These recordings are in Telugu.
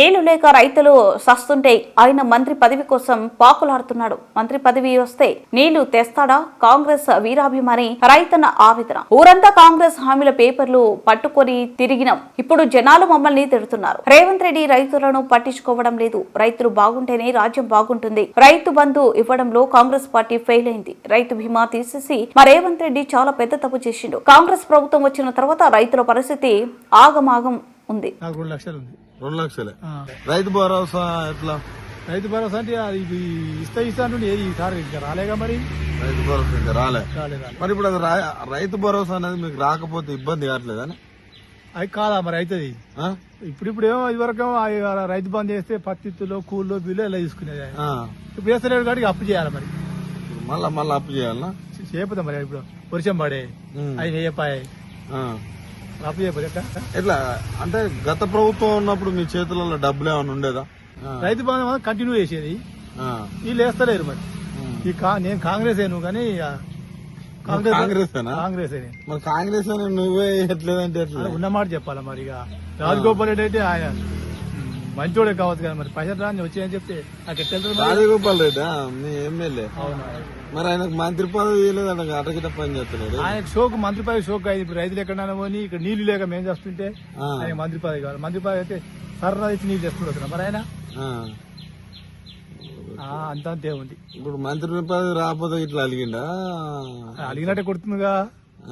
నీళ్లు లేక రైతులు సస్తుంటే ఆయన మంత్రి పదవి కోసం పాకులాడుతున్నాడు. మంత్రి పదవి వస్తే నీళ్లు తెస్తాడా? కాంగ్రెస్ వీరాభిమాని రైతన్న ఆవేదన. ఊరంతా కాంగ్రెస్ హామీల పేపర్లు పట్టుకొని తిరిగినాం. ఇప్పుడు జనాలు మమ్మల్ని తిడుతున్నారు. రేవంత్ రెడ్డి రైతులను పట్టించుకోవడం లేదు. రైతులు బాగుంటేనే రాజ్యం బాగుంటుంది. రైతు బంధు ఇవ్వడంలో కాంగ్రెస్ పార్టీ ఫెయిల్ అయింది. రైతు బీమా తీసేసి మా రేవంత్ రెడ్డి చాలా పెద్ద తప్పు చేసిండు. కాంగ్రెస్ ప్రభుత్వం వచ్చిన తర్వాత రైతుల పరిస్థితి ఆగమాగం ఉంది. 2 లక్షలు ఉంది. 2 లక్షలే. రైతు భరోసా ఎట్లా? రైతు భరోసా అంటే అది ఇస్తా అంటుండే ఏది ఈసారి ఇంకా రాలేగా. మరి రైతు భరోసా ఇంకా రాలే. మరి ఇప్పుడు అది రైతు భరోసా అనేది మీకు రాకపోతే ఇబ్బంది కావట్లేదని? అది కాదా మరి అవుతుంది. ఇప్పుడు ఏమో ఇదివరకు రైతు బంద్ చేస్తే పత్తిలో కూల్లో బిల్లు ఎలా తీసుకునేది. ఇప్పుడు వేస్తలేడు కాబట్టి అప్పు చేయాలి. మరి మళ్ళా అప్పు చేయాలన్నా? చేయకపోతే మరి ఇప్పుడు వర్షం పడే అవి వేయపాయి అప్పు చేయకపోతే ఎట్లా అంటే గత ప్రభుత్వం ఉన్నప్పుడు మీ చేతులలో డబ్బులు ఏమైనా ఉండేదా? రైతు బంధు కంటిన్యూ చేసేది. వీళ్ళు వేస్తలేరు. మరి నేను కాంగ్రెస్ కానీ కాంగ్రెస్ మరి కాంగ్రెస్ అని నువ్వే ఎట్లేదంటే ఎట్లా ఉన్నమాట చెప్పాలా. మరి ఇక రాజగోపాల్ రెడ్డి అయితే ఆయన మంచోడే కావచ్చు కదా. మరి పైసలు రాని వచ్చాయని చెప్తే రాజగోపాల్ రెడ్డి మీ ఎమ్మెల్యే. అవును. మరి ఆయనకు మంత్రి పదవి ఇవ్వలేదంట. అటగిట పని చేస్తున్నాడు. ఆయన షోకు మంత్రి పదవి షోక్ అయింది. ఇప్పుడు రైతులు ఎక్కడైనా పోని ఇక్కడ నీళ్లు లేక మేము చేస్తుంటే ఆయన మంత్రి పదవి కావాలి. మంత్రి పదవి అయితే సర్రా ఇచ్చి నీళ్ళు తెస్తున్నారు. మరి ఆయన అంతే ఉంది. ఇప్పుడు మంత్రి పదవి రాకపోతే ఇట్లా అలిగిండా? అలిగినట్టే కొడుతుందిగా.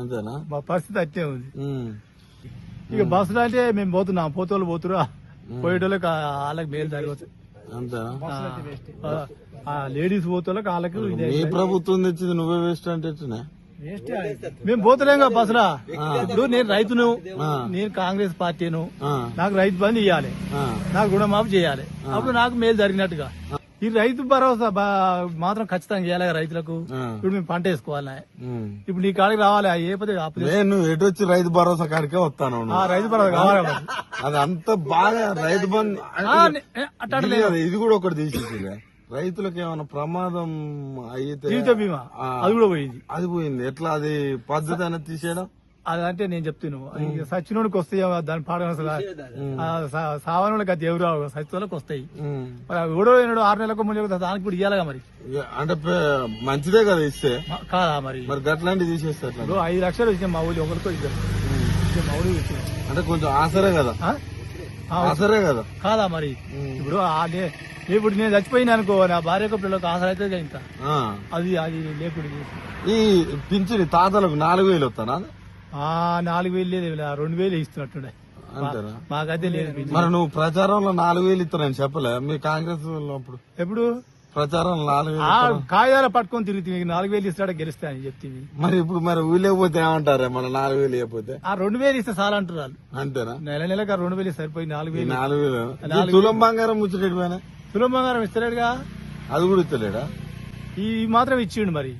అంతేనా? మా పరిస్థితి అట్టే ఉంది. ఇక బస్సులో అంటే మేము పోతున్నాం. పోతోళ్ళు పోతురా. పోయేటోళ్ళకి వాళ్ళకి మేలు జరగవచ్చు. అంతేనా? లేడీస్ పోతోళ్ళకి వాళ్ళకి ఏ ప్రభుత్వం తెచ్చింది నువ్వే వేస్ట్ అంటే మేము పోతలేం కదా బస్సులా. ఇప్పుడు నేను రైతును, నేను కాంగ్రెస్ పార్టీను. నాకు రైతు బంధు ఇవ్వాలి, నాకు రుణమాఫీ చేయాలి. అప్పుడు నాకు మేలు జరిగినట్టుగా. ఈ రైతు భరోసా మాత్రం ఖచ్చితంగా చేయాలి రైతులకు. ఇప్పుడు మేము పంట వేసుకోవాలి. ఇప్పుడు నీ కాడికి రావాలి. నేను ఎటు వచ్చి రైతు భరోసా కాడికే వస్తాను. రైతు భరోసా కావాలి. అది అంత బాగా రైతు బంధు ఇది కూడా ఒకటి తీసేసి రైతులకు ఏమైనా ప్రమాదం అయితే జీవిత బీమా అది కూడా పోయింది. అది పోయింది. ఎట్లా అది పద్ధతి అనేది తీసేయడం? అదంటే నేను చెప్తాను. సచ్చినోడికి వస్తాయి దాని పాడన సావనోళ్ళకి అది ఎవరు సచ్చినోళ్ళకి వస్తాయి. మరి ఎవడో 6 నెలలకు 3 నెలలకు దానికి కూడా ఇవ్వాలిగా. మరి అంటే మంచిదే కదా ఇస్తే కాదా? మరి గట్లాంటివి తీసేస్తారు. 5 లక్షలు ఇచ్చిన మా ఊళ్ళో ఒకరితో ఇద్దరు మా ఊళ్ళో ఇచ్చిన. అంటే కొంచెం ఆసరే కదా. ఆసరే కదా కాదా? మరి ఇప్పుడు నేను చచ్చిపోయినా అనుకో, నా భార్యకు పిల్లలకు ఆసర అయితే ఇంత అది లేకుండా ఈ పింఛని తాతలకు 4,000 వస్తానా? 4,000 లేదు, 2,000 ఇస్తున్నట్టుండే. మాకైతే లేదు. మరి నువ్వు ప్రచారంలో 4,000 ఇస్తానని చెప్పలే మీ కాంగ్రెస్ అప్పుడు? ఎప్పుడు ప్రచారం 4,000 కాగితాలు పట్టుకొని తిరుగుతుంది. 4,000 ఇస్తాడు గెలుస్తా అని చెప్తుంది. మరి ఇప్పుడు మరి ఊళ్ళకపోతే ఏమంటారే? మన 4,000 ఇవ్వకపోతే 2,000 ఇస్తే చాలా అంటున్నారు. అంతేనా? నెలకు 2,000 సరిపోయి 4,000 తులం బంగారం ముచ్చటేమైనా? తులం బంగారం ఇస్తలేడుగా. అది కూడా ఇస్తలేడా? ఈ మాత్రం ఇచ్చిండు. మరి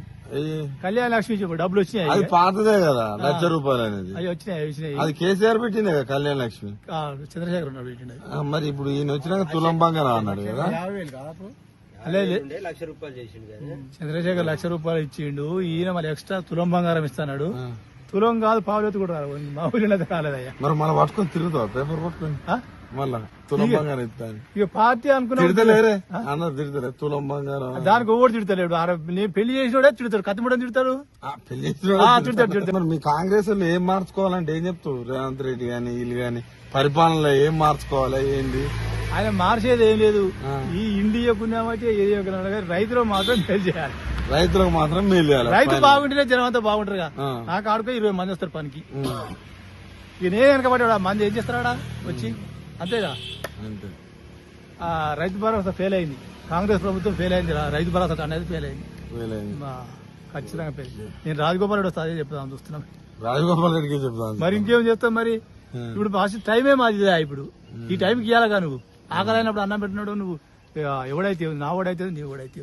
కళ్యాణ లక్ష్మి డబ్బులు వచ్చినాయి. అది పాతదే కదా, ₹1,00,000 అనేది. అవి వచ్చినాయి. అది కేసీఆర్ పెట్టిందే కదా కళ్యాణ లక్ష్మి. చంద్రశేఖర్ ఉన్నాడు పెట్టిండే. మరి ఇప్పుడు ఈయన వచ్చినాక తులం బంగారం అన్నాడు కదా. చంద్రశేఖర్ ₹1,00,000 ఇచ్చిండు. ఈయన మరి ఎక్స్ట్రా తులం బంగారం ఇస్తాడు. తులం కాదు పావులెత్తు కూడా రాదు. మా ఊళ్ళో కాలేదయ్యా. మరి మళ్ళీ పట్టుకొని తిరుగుతావు పేపర్ పట్టుకొని మళ్ళా తులం బంగారం ఇస్తాను. ఇక పార్టీ అనుకున్నా తిడతలేరే అన్నారు. తిడతలే తులం బంగారం దానికి ఓడి తిడతలేడు. నేను పెళ్లి చేసినోడే తిడతాడు. కత్తిమూడని తిడతాడు. పెళ్లి చేసిన మరి మీ కాంగ్రెస్ లో ఏం మార్చుకోవాలంటే ఏం చెప్తావు? రేవంత్ రెడ్డి గాని వీళ్ళు గాని పరిపాలనలో ఏం మార్చుకోవాలి? ఏంది ఆయన మార్చేది ఏం లేదు. ఈ ఇండియాకున్నామంటే రైతులకు మాత్రం మేలు చేయాలి. రైతులకు మాత్రం మేలు చేయాలి. రైతు బాగుంటేనే జనం అంతా బాగుంటారుగా. నాకు ఆడుకో 20 మంది వస్తారు పనికి. ఇక నేను వెనకబడ్డా మంది ఏం చేస్తారా వచ్చి? అంతేగా. రైతు భరోసా ఫెయిల్ అయింది. కాంగ్రెస్ ప్రభుత్వం ఫెయిల్ అయింది. రైతు భరోసా అనేది ఫెయిల్ అయింది. ఖచ్చితంగా ఫెయిల్. నేను రాజగోపాల్ రెడ్డి వస్తా అదే చెప్తాను చూస్తున్నాం. రాజగోపాల్ రెడ్డికి చెప్తాను. మరి ఇంకేం చెప్తాం? మరి ఇప్పుడు టైమే మాదిదా. ఇప్పుడు ఈ టైంకి ఇవ్వాలగా. నువ్వు ఆకలైనప్పుడు అన్నం పెట్టినాడు. నువ్వు ఎవడైతే నా ఓడైతే నీ ఓడైతే